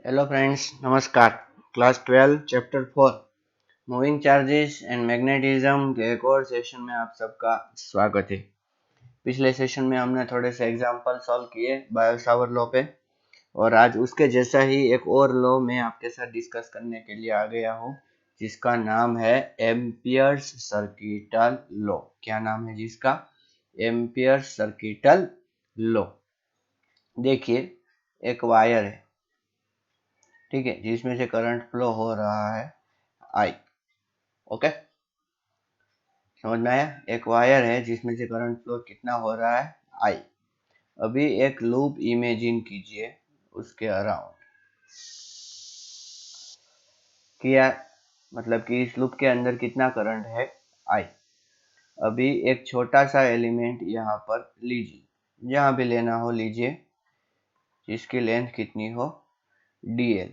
Hello friends, नमस्कार। Class 12 chapter 4 moving charges and magnetism के एक और सेशन में आप सबका स्वागत है। पिछले सेशन में हमने थोड़े से एग्जांपल सॉल्व किए बायो सावर लॉ पे, और आज उसके जैसा ही एक और लॉ मैं आपके साथ डिस्कस करने के लिए आ गया हूँ, जिसका नाम है एम्पियर्स सर्किटल लॉ। क्या नाम है जिसका? Amperes circuital law. देखिए, एक वायर है, ठीक है, जिसमें से करंट फ्लो हो रहा है आई। ओके, समझ में आया? एक वायर है जिसमें से करंट फ्लो कितना हो रहा है? आई। अभी एक लूप इमेजिन कीजिए उसके अराउंड किया, मतलब कि इस लूप के अंदर कितना करंट है? आई। अभी एक छोटा सा एलिमेंट यहाँ पर लीजिए, जहाँ भी लेना हो लीजिए, जिसकी लेंथ कितनी हो? dl।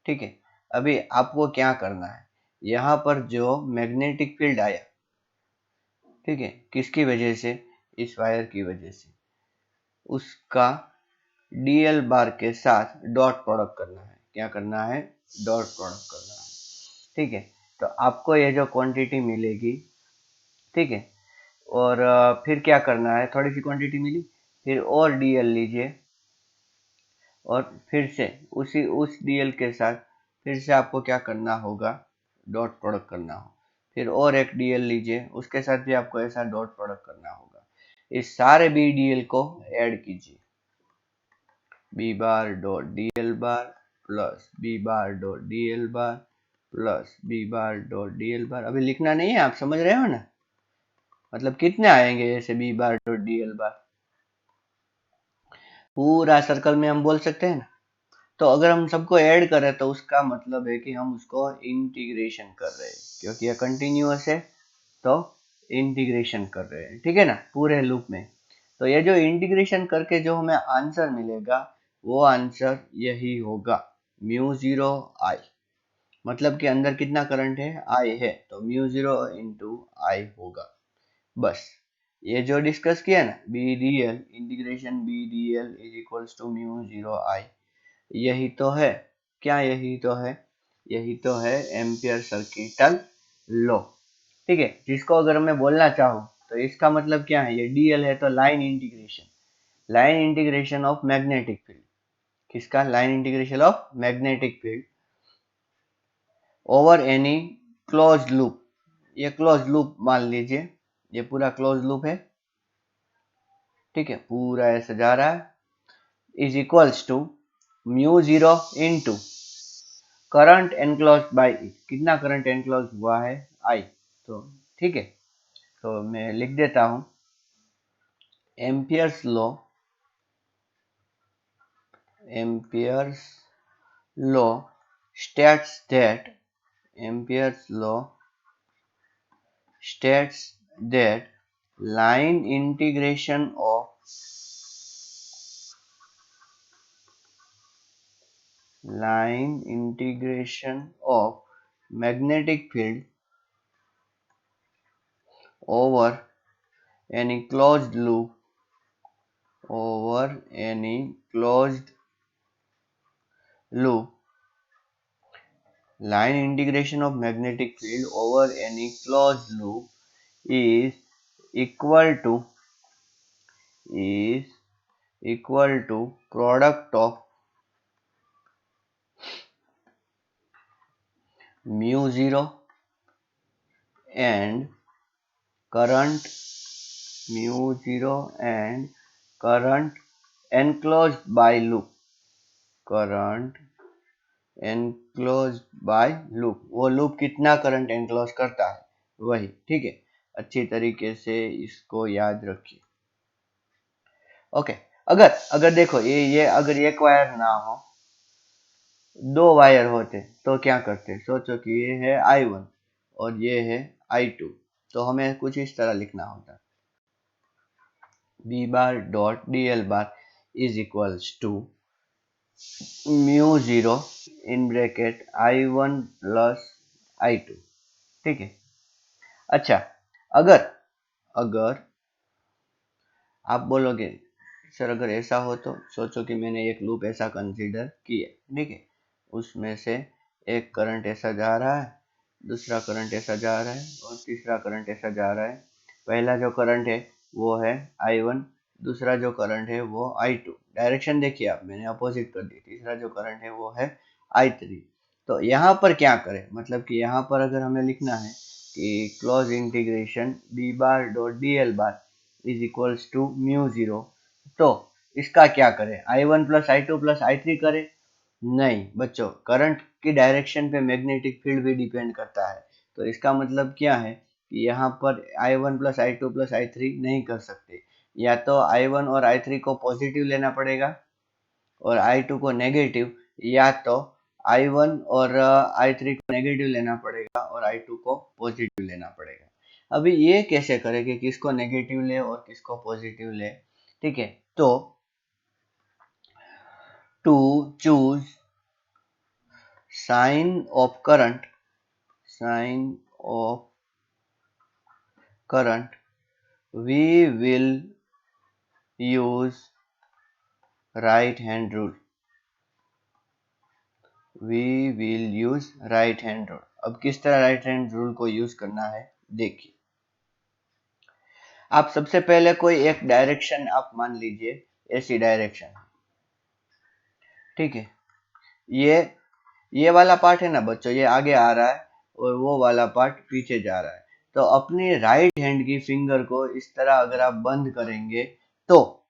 ठीक है, अभी आपको क्या करना है? यहाँ पर जो मैग्नेटिक फील्ड आया, ठीक है, किसकी वजह से? इस वायर की वजह से। उसका dl बार के साथ डॉट प्रोडक्ट करना है। क्या करना है? डॉट प्रोडक्ट करना है। ठीक है, तो आपको ये जो क्वांटिटी मिलेगी, ठीक है, और फिर क्या करना है? थोड़ी सी क्वांटिटी मिली, फिर और dl लीजिए, और फिर से उस dl के साथ फिर से आपको क्या करना होगा? डॉट प्रोडक्ट करना हो। फिर और एक dl लीजिए, उसके साथ भी आपको ऐसा डॉट प्रोडक्ट करना होगा। इस सारे बी dl को ऐड कीजिए, B bar dot dl bar plus B bar dot dl bar plus B bar dot dl bar. अभी लिखना नहीं है, आप समझ रहे हो ना? मतलब कितने आएंगे ऐसे बी बार डॉट dl बार? पूरा सर्कल में हम बोल सकते हैं ना। तो अगर हम सबको ऐड करें तो उसका मतलब है कि हम उसको इंटीग्रेशन कर रहे हैं, क्योंकि यह कंटिन्यूअस है, तो इंटीग्रेशन कर रहे हैं, ठीक है ना, पूरे लूप में। तो ये जो इंटीग्रेशन करके जो हमें आंसर मिलेगा, वो आंसर यही होगा, म्यू जीरो आई। मतलब कि अंदर कितना करंट है? आई है, तो म्यू जीरो इंटू आई होगा। बस, ये जो डिस्कस किया ना, B D L integration B D L is equals to mu zero I, यही तो है। क्या यही तो है? यही तो है एम्पियर सर्किटल लॉ। ठीक है, जिसको अगर मैं बोलना चाहूँ तो इसका मतलब क्या है? ये डीएल है तो line integration, line integration of magnetic field. किसका? Line integration of magnetic field over any close loop. ये क्लोज लूप मान लीजिए, ये पूरा क्लोज लूप है, ठीक है, पूरा ऐसे जा रहा है, is equals to mu zero into current enclose by it. कितना करंट एनक्लोज हुआ है? आई। तो ठीक है, तो मैं लिख देता हूं, Ampere's law, Ampere's law states that Ampere's law states that line integration of magnetic field over any closed loop line integration of magnetic field over any closed loop is equal to product of mu zero and current enclosed by loop, वो loop कितना current enclose करता है, वही। ठीक है, अच्छी तरीके से इसको याद रखिए। ओके, अगर अगर देखो, ये अगर एक वायर ना हो, दो वायर होते तो क्या करते? सोचो कि ये है I1 और ये है I2, तो हमें कुछ इस तरह लिखना होता, B bar dot D L bar is equals to mu zero in bracket I1 plus I2। ठीक है, अच्छा, अगर अगर आप बोलोगे सर अगर ऐसा हो तो सोचो कि मैंने एक लूप ऐसा कंसीडर किया, ठीक है, उसमें से एक करंट ऐसा जा रहा है, दूसरा करंट ऐसा जा रहा है और तीसरा करंट ऐसा जा रहा है। पहला जो करंट है वो है I1, दूसरा जो करंट है वो I2। डायरेक्शन देखिए आप, मैंने अपोजिट कर दी। तीसरा जो करंट है वो है I3। तो यहाँ पर क्या करें, मतलब कि यहाँ पर अगर हमें लिखना है कि close integration b bar dot dl bar is equals to mu zero, तो इसका क्या करें, I1 plus I2 plus I3 करें? नहीं बच्चों, करंट की डायरेक्शन पे मैग्नेटिक फील्ड भी डिपेंड करता है। तो इसका मतलब क्या है कि यहाँ पर I1 plus I2 plus I3 नहीं कर सकते। या तो I1 और I3 को पॉजिटिव लेना पड़ेगा और I2 को नेगेटिव, या तो I1 और I3 को नेगेटिव लेना पड़ेगा और I2 को पॉजिटिव लेना पड़ेगा। अभी ये कैसे करें कि किसको नेगेटिव ले और किसको पॉजिटिव ले, ठीक है। तो to choose sign of current, sign of current we will use right hand rule, we will use right hand rule। अब किस तरह राइट हैंड रूल को यूज करना है देखिए। आप सबसे पहले कोई एक डायरेक्शन आप मान लीजिए, ऐसी डायरेक्शन, ठीक है। ये वाला पार्ट है ना बच्चों, ये आगे आ रहा है और वो वाला पार्ट पीछे जा रहा है। तो अपनी राइट हैंड की फिंगर को इस तरह अगर आप बंद करेंगे, तो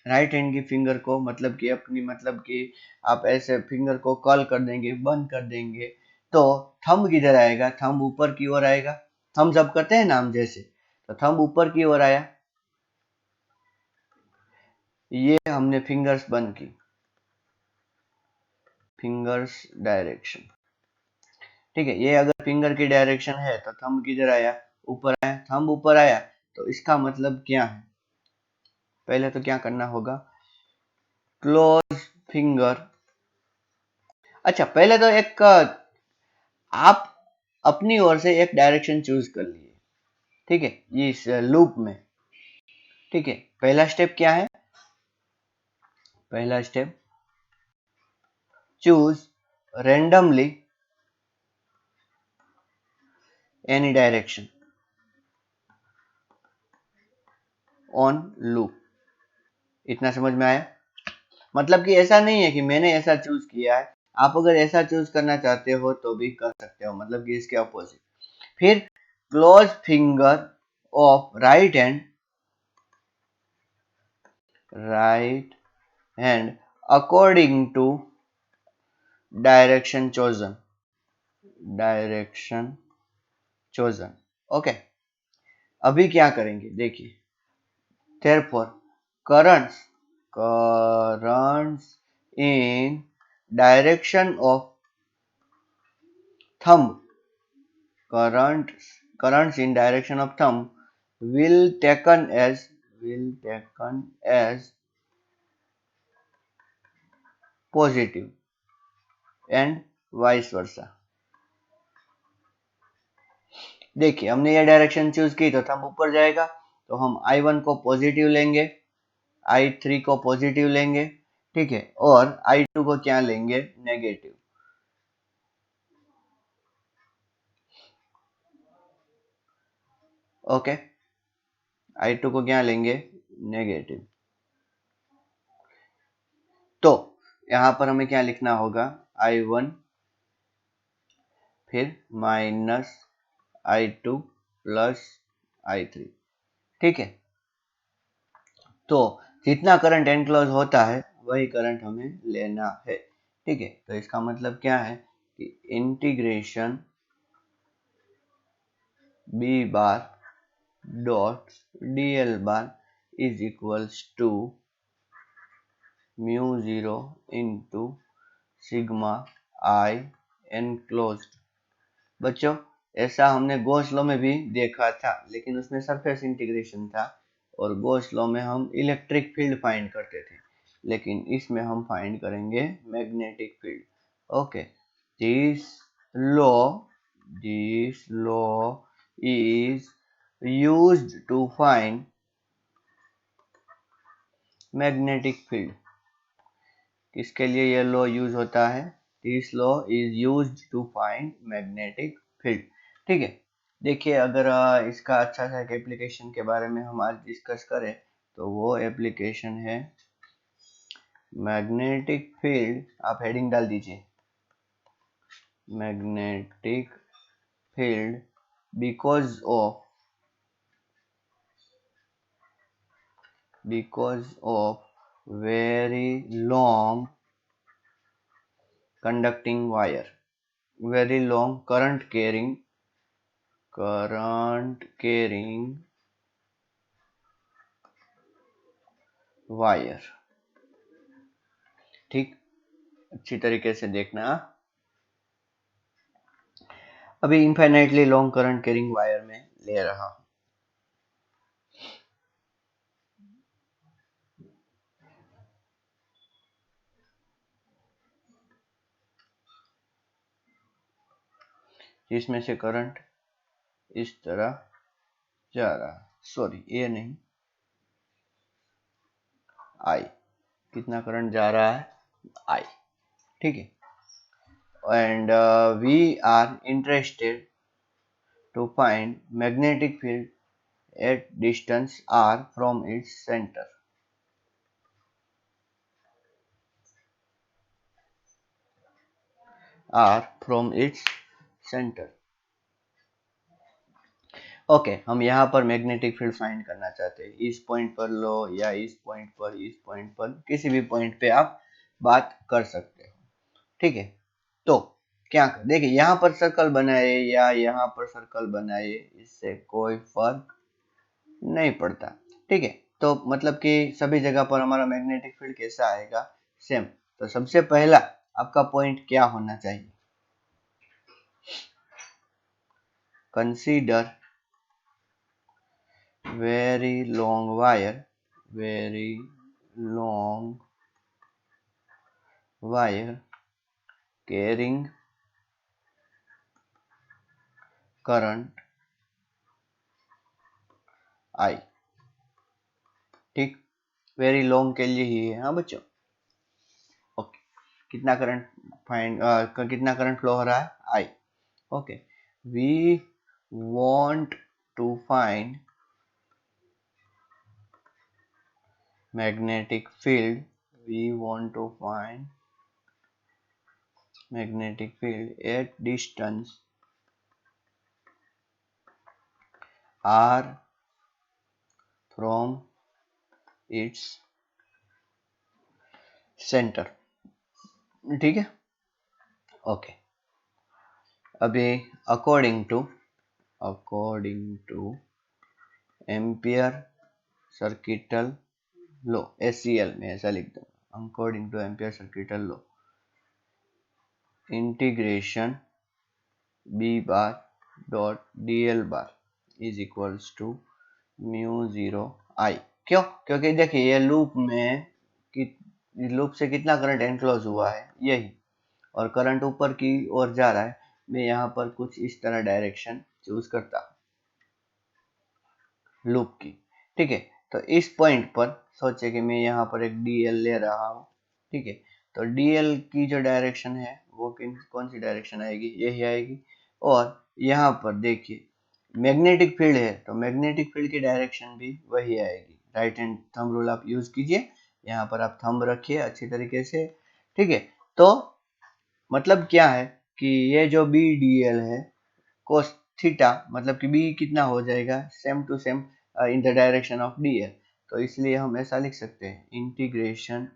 राइट हैंड की फिंगर को मतलब कि अपनी, मतलब कि आप ऐसे फिंगर को कर्ल कर देंगे, बंद कर देंगे, तो थंब किधर आएगा, थंब ऊपर की ओर आएगा। थंब अप करते हैं ना हम जैसे, तो थंब ऊपर की ओर आया। ये हमने फिंगर्स बंद की, फिंगर्स डायरेक्शन, ठीक है। ये अगर फिंगर की डायरेक्शन है तो थंब किधर आया, ऊपर आया। थंब ऊपर आया तो इसका मतलब क्या है, पहले तो क्या करना होगा, क्लोज फिंगर। अच्छा, पहले तो एक आप अपनी ओर से एक डायरेक्शन चूज कर लिए, ठीक है, इस लूप में, ठीक है। पहला स्टेप क्या है, पहला step, choose randomly any direction on loop. इतना समझ में आया? मतलब कि ऐसा नहीं है कि मैंने ऐसा चूज किया है, आप अगर ऐसा चूज करना चाहते हो तो भी कर सकते हो, मतलब कि इसके अपोजिट। फिर close finger of right hand according to direction chosen, direction chosen, okay. अभी क्या करेंगे देखिए, therefore currents currents in direction of thumb, currents in direction of thumb will taken as positive and vice versa। देखिए हमने ये direction choose की तो thumb ऊपर जाएगा, तो हम I1 को पॉजिटिव लेंगे, I3 को पॉजिटिव लेंगे, ठीक है, और I2 को क्या लेंगे, नेगेटिव। ओके, I2 को क्या लेंगे, नेगेटिव। तो यहां पर हमें क्या लिखना होगा, I1 फिर माइनस I2 प्लस I3, ठीक है। तो जितना करंट एनक्लोज होता है वही करंट हमें लेना है, ठीक है। तो इसका मतलब क्या है कि integration b bar dot dl bar is equals to mu zero into sigma I enclosed. बच्चों ऐसा हमने गॉस लॉ में भी देखा था, लेकिन उसमें सरफेस इंटीग्रेशन था और गॉस लॉ में हम इलेक्ट्रिक फील्ड फाइंड करते थे, लेकिन इसमें हम फाइंड करेंगे magnetic field. Okay, this law this law is used to find magnetic field. किसके लिए ये लॉ यूज होता है? This law is used to find magnetic field. ठीक है, देखिए अगर इसका अच्छा सा एक एप्लीकेशन के बारे में हम आज डिस्कस करें तो वो एप्लीकेशन है मैग्नेटिक फील्ड। आप हेडिंग डाल दीजिए magnetic field because of very long conducting wire, very long current carrying wire। ठीक, अच्छी तरीके से देखना। अभी infinitely long current carrying wire में ले रहा हूं। जिसमें से करंट इस तरह जा रहा है, सॉरी ये नहीं, आई। कितना करंट जा रहा है? आई। ठीक है, and we are interested to find magnetic field at distance r from its center। r from its center। Okay, हम यहाँ पर मैग्नेटिक फील्ड फाइंड करना चाहते हैं। इस पॉइंट पर लो या इस पॉइंट पर, किसी भी पॉइंट पे आप बात कर सकते हो। ठीक है, तो क्या देखिए यहाँ पर सर्कल बनाए या यहाँ पर सर्कल बनाए, इससे कोई फर्क नहीं पड़ता। ठीक है, तो मतलब कि सभी जगह पर हमारा मैग्नेटिक फील्ड कैसा आएगा? सेम। तो सबसे पहला आपका पॉइंट क्या होना चाहिए? Consider very long wire carrying current I। ठीक, वेरी लॉन्ग के लिए ही है। हाँ बच्चों, ओके। कितना करंट कितना करंट फ्लो हो रहा है? I। Okay, we want to find magnetic field at distance r from its center। ठीक है, ओके। अभी according to Ampere circuital law, SCL में ऐसा लिख दो, according to Ampere circuital law, integration B bar dot DL bar is equals to mu 0 I। क्यों? क्योंकि देखिए ये लूप से कितना करंट एनक्लोज हुआ है? यही, और करंट ऊपर की ओर जा रहा है। मैं यहाँ पर कुछ इस तरह डायरेक्शन चूज करता हूँ लूप की। ठीक है, तो इस पॉइंट पर सोचे कि मैं यहाँ पर एक DL ले रहा हूँ। ठीक है, तो DL की जो डायरेक्शन है वो कौन सी डायरेक्शन आएगी? यही आएगी। और यहाँ पर देखिए मैग्नेटिक फील्ड है, तो मैग्नेटिक फील्ड की डायरेक्शन भी वही आएगी। राइट हैंड थंब रूल आप यूज कीजिए, यहाँ पर आप थंब रखिए अच्छी तरीके से। ठीक है, तो मतलब क्या है कि ये जो BDL है cos थीटा, मतलब कि B कितना हो जाएगा? Same to same in the direction of DL। तो इसलिए हम ऐसा लिख सकते हैं integration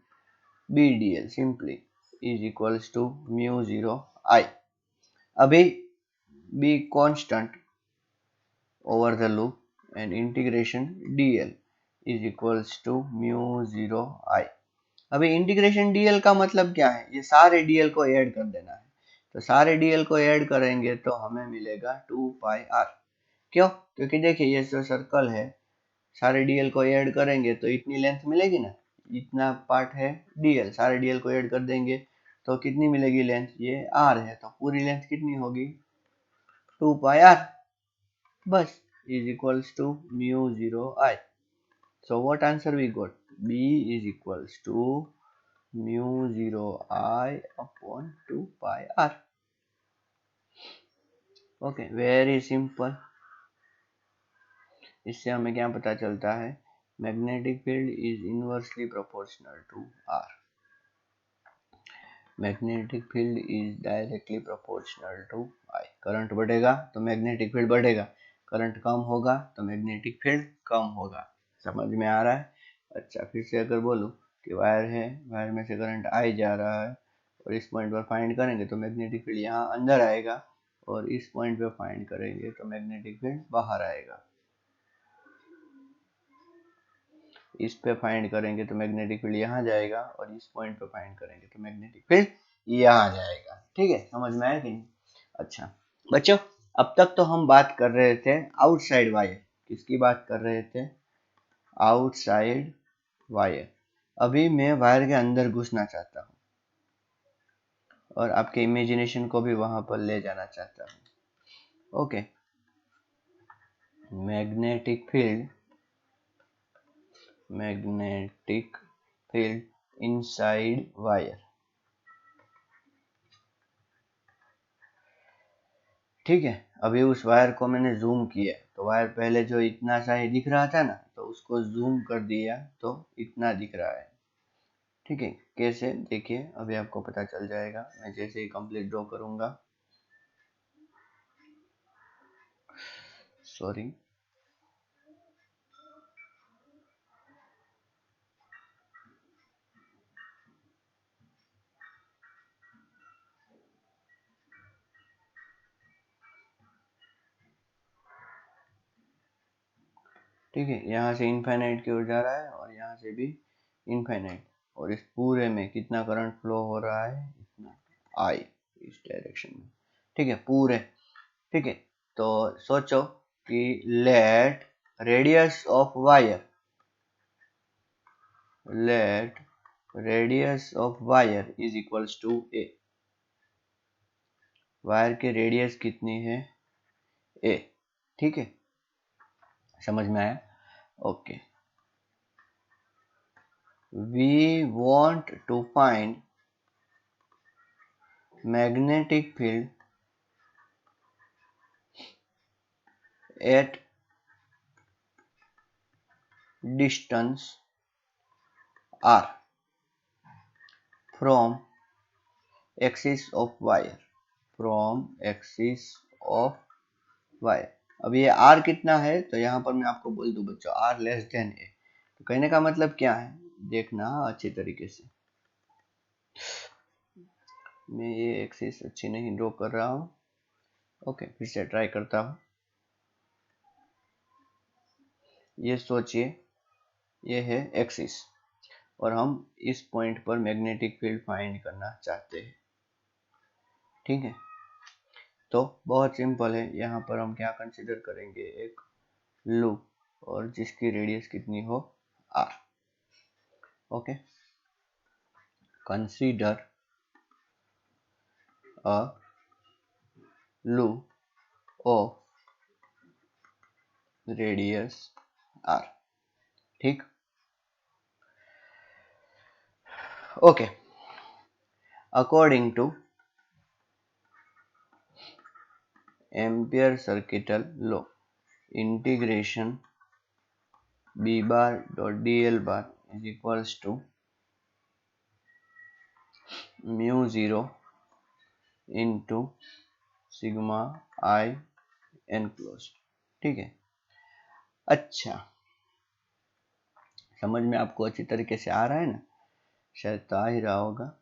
BDL simply is equals to mu 0 I। अभी B constant over the loop and integration dl is equals to mu 0 I। अभी इंटीग्रेशन dl का मतलब क्या है? ये सारे dl को ऐड कर देना है। तो सारे dl को ऐड करेंगे तो हमें मिलेगा 2 pi r। क्यों? क्योंकि देखिए ये जो सर्कल है, सारे dl को ऐड करेंगे तो इतनी लेंथ मिलेगी ना, इतना पार्ट है dl, सारे dl को ऐड कर देंगे तो कितनी मिलेगी लेंथ? ये r है, तो पूरी लेंथ कितनी होगी? 2 pi r बस, is equals to mu 0 I। So what answer we got? B is equals to mu 0 I upon 2 pi r. Okay, very simple. इससे हमें क्या पता चलता है, magnetic field is inversely proportional to r। Magnetic field is directly proportional to I। Current बढ़ेगा तो magnetic field बढ़ेगा, current कम होगा तो मैग्नेटिक फील्ड कम होगा। समझ में आ रहा है? अच्छा, फिर से अगर बोलूं कि वायर है, वायर में से करंट I जा रहा है और इस पॉइंट पर फाइंड करेंगे तो मैग्नेटिक फील्ड यहाँ अंदर आएगा, और इस पॉइंट पे फाइंड करेंगे तो मैग्नेटिक फील्ड बाहर आएगा। इस पे फाइंड करेंगे तो मैग्नेटिक फील्ड यहाँ जाएगा, और इस पॉइंट पे फाइंड करेंगे तो मैग्नेटिक फील्ड यहाँ जाएगा। ठीक है, समझ में आया कि नहीं? अच्छा बच्चों, अब तक तो हम बात कर रहे थे आउटसाइड वायर। किसकी बात कर रहे थे? Outside wire. अभी मैं वायर के अंदर घुसना चाहता हूँ और आपके इमेजिनेशन को भी वहां पर ले जाना चाहता हूँ। Okay, magnetic field inside wire. ठीक है, अभी उस वायर को मैंने जूम किया तो वायर पहले जो इतना सा ही दिख रहा था ना, तो उसको जूम कर दिया तो इतना दिख रहा है। ठीक है, कैसे? देखिए, अभी आपको पता चल जाएगा मैं जैसे ही कंप्लीट ड्रॉ करूंगा। सॉरी, ठीक है, यहाँ से इनफाइनाइट की ओर जा रहा है और यहाँ से भी इनफाइनाइट, और इस पूरे में कितना करंट फ्लो हो रहा है? इतना I, इस डायरेक्शन में। ठीक है, पूरे। ठीक है, तो सोचो कि let radius of wire is equals to a। Wire की रेडियस कितनी है? a। ठीक है, समझ में आया? Okay, we want to find magnetic field at distance r from axis of wire। अब ये r कितना है, तो यहाँ पर मैं आपको बोल दूं बच्चों, r लेस देन a। तो कहने का मतलब क्या है, देखना अच्छी तरीके से। मैं ये एक्सिस अच्छी नहीं ड्रॉ कर रहा हूँ। ओके, फिर से ट्राई करता हूँ। ये सोचिए, ये है एक्सिस और हम इस पॉइंट पर मैग्नेटिक फील्ड फाइंड करना चाहते हैं। ठीक है, तो बहुत सिंपल है। यहाँ पर हम क्या कंसीडर करेंगे, एक लूप, और जिसकी रेडियस कितनी हो? r। Okay, consider a loop of radius r। ठीक, okay, according to Ampere circuital law, integration b bar dot dl bar is equals to mu 0 into sigma I enclosed। ठीक है, अच्छा, समझ में आपको अच्छी तरीके से आ रहा है ना? शायद तो आ ही रहा होगा।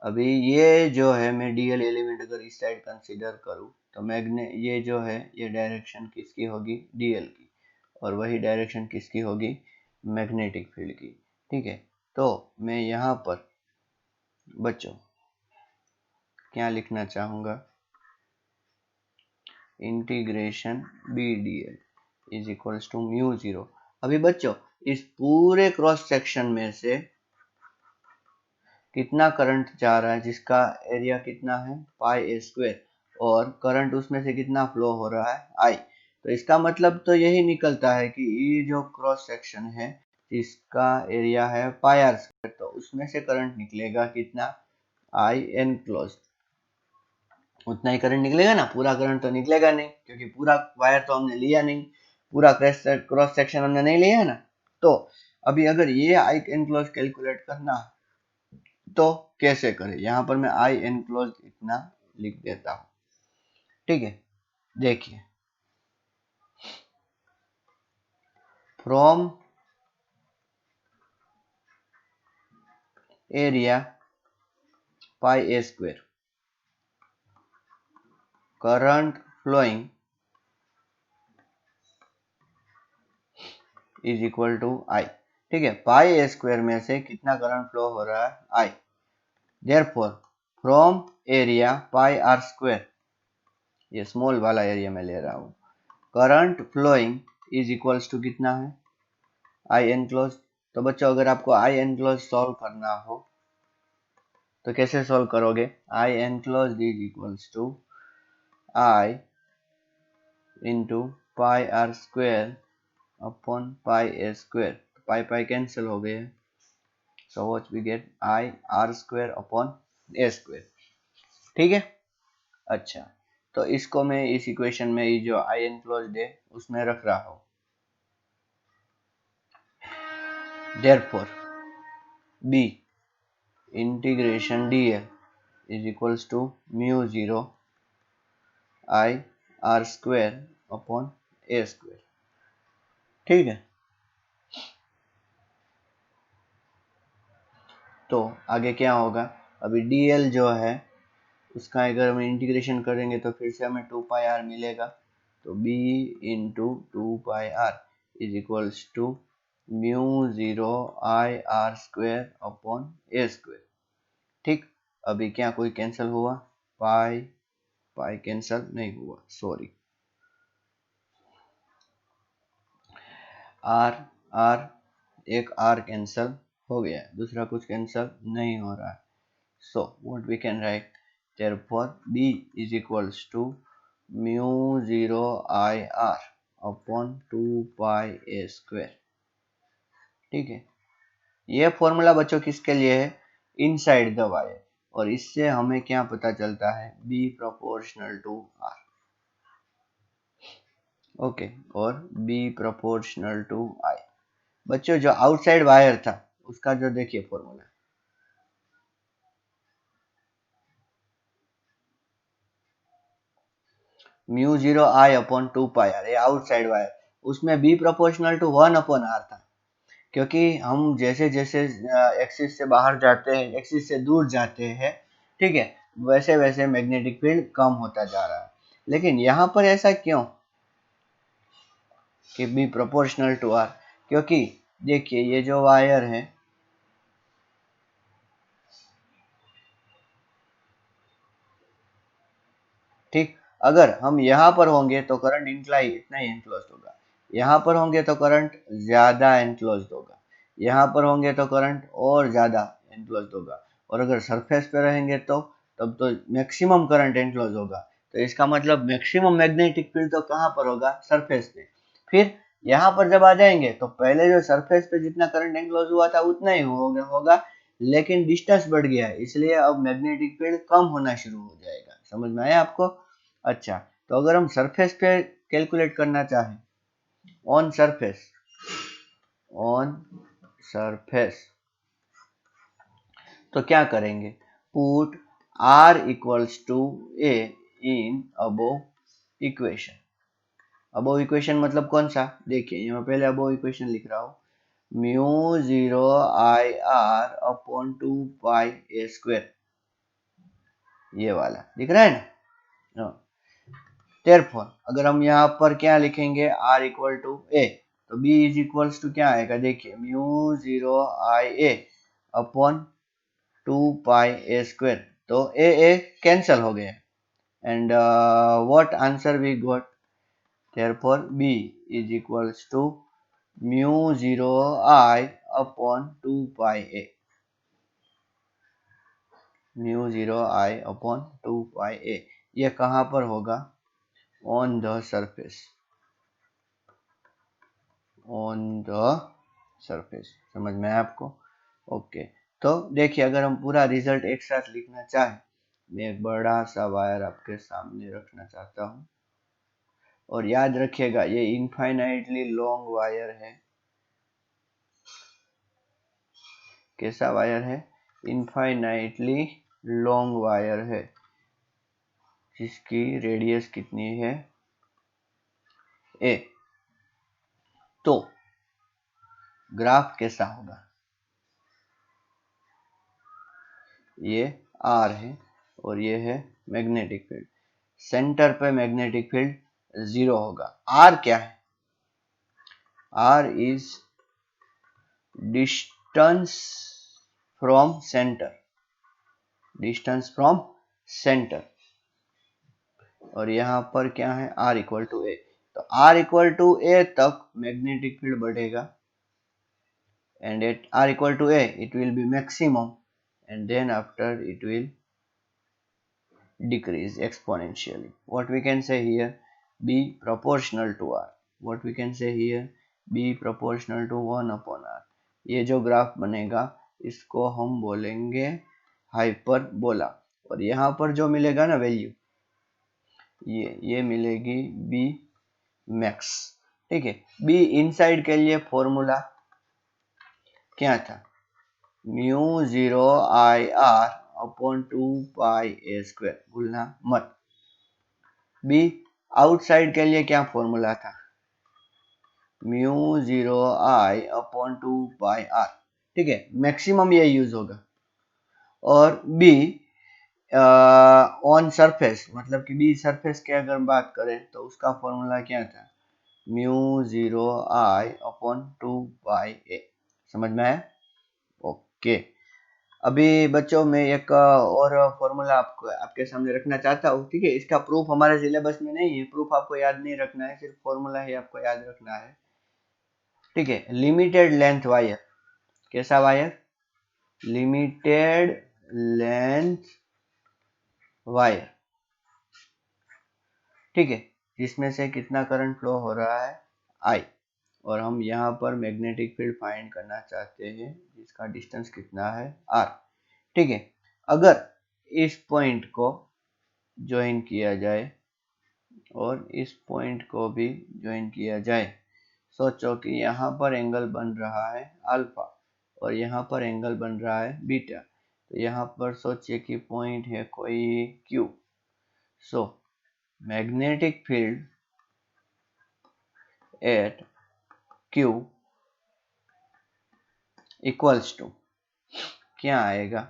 अभी ये जो है, मैं डीएल एलिमेंट अगर इस साइड कंसीडर करूँ तो ये जो है, ये डायरेक्शन किसकी होगी? डीएल की, और वही डायरेक्शन किसकी होगी? मैग्नेटिक फील्ड की। ठीक है, तो मैं यहाँ पर बच्चों क्या लिखना चाहूँगा, integration B D L is equals to mu 0। अभी बच्चों, इस पूरे क्रॉस सेक्शन में से कितना करंट जा रहा है, जिसका एरिया कितना है? पाई ए स्क्वायर, और करंट उसमें से कितना फ्लो हो रहा है? I। तो इसका मतलब तो यही निकलता है कि ये जो क्रॉस सेक्शन है, जिसका एरिया है पाई आर स्क्वायर, तो उसमें से करंट निकलेगा कितना, आई एन क्लोज। उतना ही करंट निकलेगा ना, पूरा करंट तो निकलेगा नहीं, क्योंकि पूरा वायर तो हमने लिया नहीं, पूरा क्रॉस सेक्शन हमने नहीं लिया है ना। तो अभी अगर ये आई एन क्लोज कैलकुलेट करना तो कैसे करें, यहां पर मैं आई एन क्लोज इतना लिख देता हूं। ठीक है, देखिए, from area pi A square current flowing is equal to I. ठीक है, पाई ए स्क्वायर में से कितना करंट फ्लो हो रहा है, I. Therefore from area pi are square, ये स्मॉल वाला एरिया में ले रहा हूं, current flowing is equals to कितना है, आई एन क्लोज। तो बच्चों अगर आपको आई एन क्लोज सॉल्व करना हो तो कैसे सॉल्व करोगे, I enclose is equals to I into pi are square upon pi A square. Pi pi cancel हो गए, so what we get I r square upon a square। ठीक है, अच्छा, तो इसको मैं इस इक्वेशन में ये जो आई एनक्लोज्ड है उसमें रख रहा हूं। therefore b integration dl is equals to mu 0 I r square upon a square. ठीक है, तो आगे क्या होगा, अभी dl जो है उसका अगर हम इंटीग्रेशन करेंगे तो फिर से हमें 2 पाई आर मिलेगा, तो b into 2 pi R is equals to mu 0 I R square upon A square. ठीक, अभी क्या कोई कैंसिल हुआ, पाई पाई कैंसिल नहीं हुआ, सॉरी, आर आर एक आर कैंसिल हो गया, दूसरा कुछ कैंसिल नहीं हो रहा है। So what we can write, therefore b is equals to mu 0 I r upon 2 pi a square। ठीक है, ये फॉर्मूला बच्चों किसके लिए है, इनसाइड द वायर, और इससे हमें क्या पता चलता है, b proportional to r। Okay, और b प्रोपोर्शनल टू i। बच्चों जो आउटसाइड वायर था उसका जो देखिए formula, mu 0 I upon 2 pi R, ये आउटसाइड वायर, उसमें b proportional to 1 upon r था, क्योंकि हम जैसे जैसे एक्सिस से बाहर जाते हैं, एक्सिस से दूर जाते हैं, ठीक है, वैसे वैसे मैग्नेटिक फील्ड कम होता जा रहा है। लेकिन यहाँ पर ऐसा क्यों कि बी प्रोपोर्शनल टू आर, क्योंकि देखिए ये जो वायर है, ठीक, अगर हम यहाँ पर होंगे तो करंट इंक्लाई इतना ही एनक्लोज होगा, यहाँ पर होंगे तो करंट ज्यादा एनक्लोज होगा, यहाँ पर होंगे तो करंट और ज्यादा एनक्लोज होगा, और अगर सरफेस पे रहेंगे तो तब तो मैक्सिमम करंट एनक्लोज होगा। तो इसका मतलब मैक्सिमम मैग्नेटिक फील्ड तो कहाँ पर होगा, सरफेस पे। फिर यहाँ पर जब आ जाएंगे तो पहले जो सरफेस पे जितना करंट एनक्लोज हुआ था उतना ही होगा, लेकिन डिस्टेंस बढ़ गया है, इसलिए अब मैग्नेटिक फील्ड कम होना शुरू हो जाएगा। समझ में आया आपको, अच्छा, तो अगर हम सरफेस पे कैलकुलेट करना चाहें, ऑन सरफेस, ऑन सरफेस, तो क्या करेंगे, put r equals to a in above equation. Above equation मतलब कौन सा, देखिए मैं पहले अबोव इक्वेशन लिख रहा हूं, mu 0 I R upon 2 pi A square, ये वाला दिख रहा है ना। therefore अगर हम यहाँ पर क्या लिखेंगे, r इक्वल टू a, तो b इज इक्वल्स टू क्या आएगा, देखिए mu 0 I a upon 2 pi A square, तो ए कैंसिल हो गया, and what answer we got, therefore b is equals to mu 0 I upon 2 pi a, mu 0 I upon 2 pi a, ये कहाँ पर होगा, on the surface, on the surface. समझ में आया आपको? ओके, तो देखिए अगर हम पूरा रिजल्ट एक साथ लिखना चाहें, मैं एक बड़ा सा वायर आपके सामने रखना चाहता हूँ और याद रखिएगा ये इनफाइनाइटली लॉन्ग वायर है। कैसा वायर है? इनफाइनाइटली लॉन्ग वायर है जिसकी रेडियस कितनी है? ए। तो ग्राफ कैसा होगा? ये आर है और ये है मैग्नेटिक फील्ड। सेंटर पे मैग्नेटिक फील्ड 0 होगा। आर क्या है? R is distance from centre, distance from centre. और यहाँ पर क्या है? R equal to A. तो आर इक्वल टू ए तक मैग्नेटिक फील्ड बढ़ेगा and at r equal to a it will be maximum and then after it will decrease exponentially. What we can say here? B proportional to r. What we can say here? B proportional to 1 upon r. ये जो graph बनेगा इसको हम बोलेंगे hyperbola. और यहाँ पर जो मिलेगा ना वैल्यू, ये मिलेगी B मैक्स। ठीक है, B इनसाइड के लिए फॉर्मूला क्या था? Mu 0 I R upon 2 pi A square, भूलना मत। बी आउटसाइड के लिए क्या फॉर्मूला था? Mu 0 I upon 2 pi R. ठीक है, मैक्सिमम ये यूज होगा। और बी ऑन सरफेस, मतलब कि बी सरफेस की अगर बात करें तो उसका फॉर्मूला क्या था? म्यू 0 आई अपॉन 2 पाई ए। समझ में आया? ओके, अभी बच्चों में एक और फॉर्मूला आपके सामने रखना चाहता हूँ। ठीक है, इसका प्रूफ हमारे सिलेबस में नहीं है, प्रूफ आपको याद नहीं रखना है, सिर्फ फॉर्मूला ही आपको याद रखना है। ठीक है, लिमिटेड लेंथ वायर। कैसा वायर? Limited length wire. ठीक है, जिसमें से कितना करंट फ्लो हो रहा है? आई। और हम यहाँ पर मैग्नेटिक फील्ड फाइंड करना चाहते हैं जिसका डिस्टेंस कितना है? आर। ठीक है, अगर इस पॉइंट को ज्वाइन किया जाए और इस पॉइंट को भी ज्वाइन किया जाए, सोचो कि यहाँ पर एंगल बन रहा है अल्फा और यहाँ पर एंगल बन रहा है बीटा। तो यहाँ पर सोचिए कि पॉइंट है कोई Q। So magnetic field at Q equals to क्या आएगा?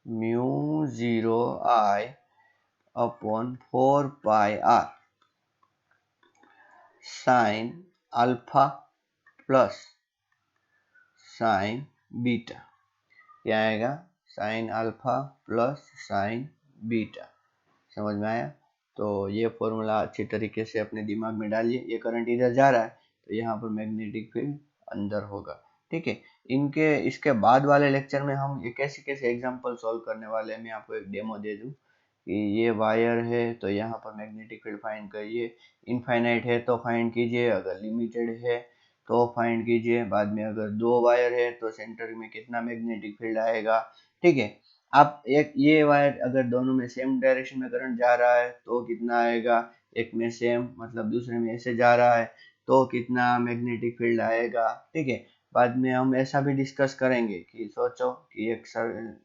Mu 0 I upon 4 pi R sine alpha plus sine beta. क्या आएगा? Sine alpha plus sine beta. समझ में आया? तो ये फॉर्मूला अच्छी तरीके से अपने दिमाग में डालिए। ये करंट इधर जा रहा है तो यहाँ पर मैग्नेटिक फील्ड अंदर होगा। ठीक है, इसके बाद वाले लेक्चर में हम ये कैसे कैसे एग्जांपल सॉल्व करने वाले हैं, मैं आपको एक डेमो दे दूं कि ये वायर है तो यहाँ पर मैग्नेटिक फील्ड फाइंड करिए। इनफाइनाइट है तो फाइंड कीजिए, अगर लिमिटेड है तो फाइंड कीजिए। बाद में अगर दो वायर है तो सेंटर में कितना मैग्नेटिक फील्ड आएगा। ठीक है, आप एक ये वायर अगर दोनों में सेम डायरेक्शन में करंट जा रहा है तो कितना आएगा, एक में सेम मतलब दूसरे में ऐसे जा रहा है तो कितना मैग्नेटिक फील्ड आएगा। ठीक है, बाद में हम ऐसा भी डिस्कस करेंगे कि सोचो कि एक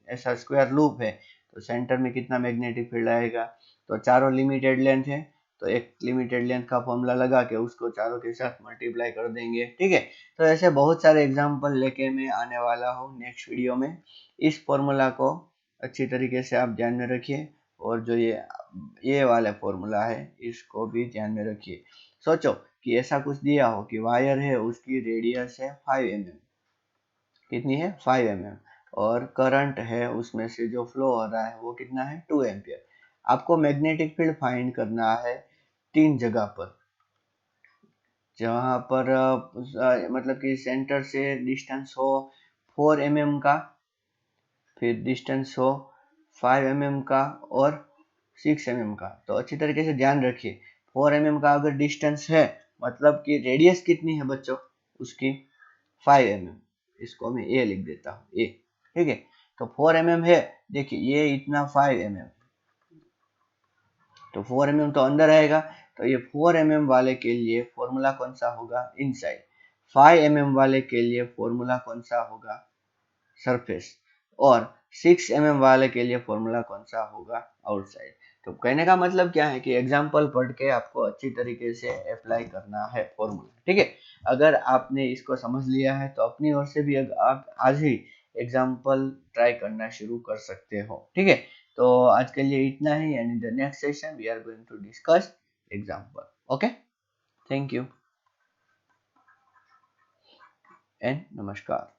ऐसा स्क्वायर लूप है तो सेंटर में कितना मैग्नेटिक फील्ड आएगा। तो चारों लिमिटेड लेंथ है तो एक लिमिटेड लेंथ का फॉर्मूला लगा के उसको चारों के साथ मल्टीप्लाई कर देंगे। ठीक है, तो ऐसे बहुत सारे एग्जांपल लेके मैं आने वाला हूँ नेक्स्ट वीडियो में। इस फॉर्मूला को अच्छी तरीके से आप ध्यान में रखिए और जो ये वाला फॉर्मूला है इसको भी ध्यान में रखिए। सोचो कि ऐसा कुछ दिया हो कि वायर है उसकी रेडियस है 5 mm। कितनी है? 5 mm। और करंट है उसमें से जो फ्लो हो रहा है वो कितना है? 2 एम्पियर। आपको मैग्नेटिक फील्ड फाइंड करना है 3 जगह पर, जहां पर मतलब कि सेंटर से डिस्टेंस हो 4 mm का, फिर डिस्टेंस हो 5 mm का और 6 mm का। तो अच्छी तरीके से ध्यान रखिए 4 mm का अगर डिस्टेंस है मतलब कि रेडियस कितनी है बच्चों उसकी? 5 mm, इसको मैं ए लिख देता हूँ ए, ठीक है। तो 4 mm है, देखिए ये इतना 5 mm, तो 4 mm तो अंदर आएगा, तो ये 4 mm वाले के लिए फॉर्मूला कौन सा होगा, इनसाइड। 5 mm वाले के लिए फॉर्मूला कौन सा होगा, सरफेस। और 6 mm वाले के लिए फॉर्मूला कौन सा होगा, आउटसाइड। तो कहने का मतलब क्या है कि एग्जाम्पल पढ़ के आपको अच्छी तरीके से अप्लाई करना है फॉर्मूला, ठीक है। अगर आपने इसको समझ लिया है तो अपनी ओर से भी आप आज ही एग्जाम्पल ट्राई करना शुरू कर सकते हो, ठीक है। तो आज के लिए इतना ही, and in the next session we are going to discuss example. Okay, thank you and नमस्कार।